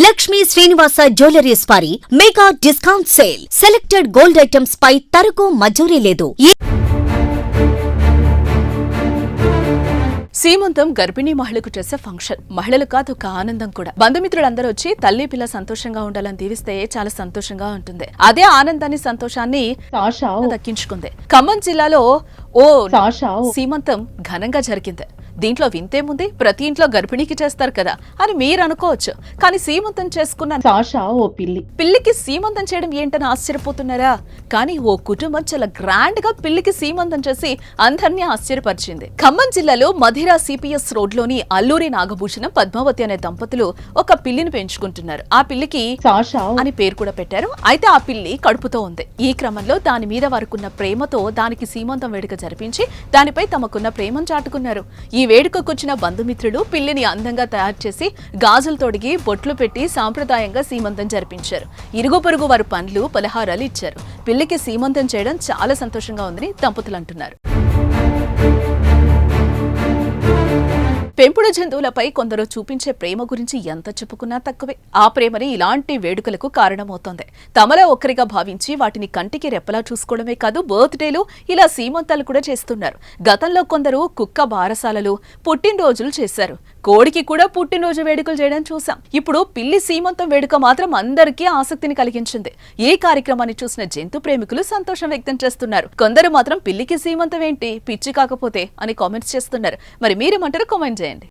Lakshmi Srinivasa jewelleries వారి mega discount sale. Selected gold items పై తరుగు మజూరీ లేదు. సీమంతం గర్భిణీ మహిళకు చేసే ఫంక్షన్. మహిళలు కాదు, ఒక ఆనందం కూడా. బంధుమిత్రులందరూ వచ్చి తల్లి పిల్ల సంతోషంగా ఉండాలని దీవిస్తే చాలా సంతోషంగా ఉంటుంది. అదే ఆనందాన్ని, సంతోషాన్ని దక్కించుకుంది. ఖమ్మం జిల్లాలో ఓ సీమంతం ఘనంగా జరిగింది. దీంట్లో వింతేముంది, ప్రతి ఇంట్లో గర్భిణీకి చేస్తారు కదా అని మీరు అనుకోవచ్చు. కానీ సీమంతం చేసుకున్న ఓ పిల్లికి సీమంతం చేయడం ఏంటని ఆశ్చర్యపోతున్నారా? కానీ ఓ కుటుంబం చాలా గ్రాండ్ గా పిల్లికి సీమంతం చేసి అందరినీ ఆశ్చర్యపరిచింది. ఖమ్మం జిల్లాలో మధిరా సిపిఎస్ రోడ్లోని అల్లూరి నాగభూషణం, పద్మావతి అనే దంపతులు ఒక పిల్లిని పెంచుకుంటున్నారు. ఆ పిల్లికి అని పేరు కూడా పెట్టారు. అయితే ఆ పిల్లి కడుపుతో ఉంది. ఈ క్రమంలో దాని మీద వారుకున్న ప్రేమతో దానికి సీమంతం వేడుక జరిపించి దానిపై తమకున్న ప్రేమను చాటుకున్నారు. ఈ వేడుకకొచ్చిన బంధుమిత్రులు పిల్లిని అందంగా తయారు చేసి గాజులు తొడిగి బొట్లు పెట్టి సాంప్రదాయంగా సీమంతం జరిపించారు. ఇరుగు పొరుగు వారు పండ్లు, పలహారాలు ఇచ్చారు. పిల్లికి సీమంతం చేయడం చాలా సంతోషంగా ఉందని దంపతులు అంటున్నారు. పెంపుడు జంతువులపై కొందరు చూపించే ప్రేమ గురించి ఎంత చెప్పుకున్నా తక్కువే. ఆ ప్రేమని ఇలాంటి వేడుకలకు కారణమవుతోంది. తమలో ఒక్కరిగా భావించి వాటిని కంటికి రెప్పలా చూసుకోవడమే కాదు, బర్త్డేలు, ఇలా సీమంతాలు కూడా చేస్తున్నారు. గతంలో కొందరు కుక్క బారసాలలు, పుట్టినరోజులు చేశారు. కోడికి కూడా పుట్టినరోజు వేడుకలు చేయడం చూసాం. ఇప్పుడు పిల్లి సీమంతం వేడుక మాత్రం అందరికీ ఆసక్తిని కలిగించింది. ఈ కార్యక్రమాన్ని చూసిన జంతు ప్రేమికులు సంతోషం వ్యక్తం చేస్తున్నారు. కొందరు మాత్రం పిల్లికి సీమంతం ఏంటి, పిచ్చి కాకపోతే అని కామెంట్స్ చేస్తున్నారు. మరి మీరేమంటారు? కామెంట్ చేయండి.